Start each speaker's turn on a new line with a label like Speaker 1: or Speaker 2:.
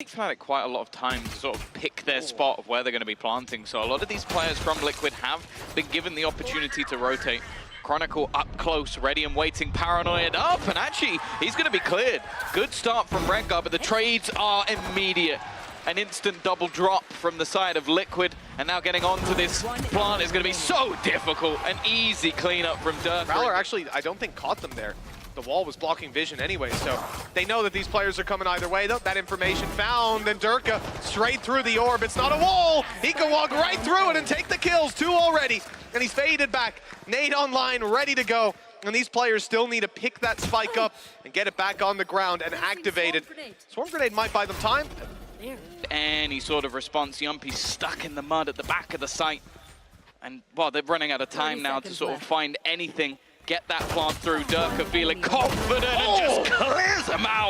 Speaker 1: Fnatic quite a lot of time to sort of pick their spot of where they're going to be planting. So a lot of these players from Liquid have been given the opportunity to rotate. Chronicle up close, ready and waiting, Paranoid up, and actually he's going to be cleared. Good start from Rengar, but the trades are immediate. An instant double drop from the side of Liquid, and now getting onto this plant is going to be so difficult. An easy cleanup from Derke.
Speaker 2: Prowler actually, I don't think, caught them there. The wall was blocking vision anyway, so they know that these players are coming either way. That information found, and Derke straight through the orb. It's not a wall. He can walk right through it and take the kills. 2 already, and he's faded back. Nade online, ready to go. And these players still need to pick that spike up and get it back on the ground and activate it. Swarm Grenade might buy them time.
Speaker 1: Any sort of response. Yumpy's stuck in the mud at the back of the site. And, well, they're running out of time now to sort of find anything. Get that plant through. Derke feeling confident and just clears them out.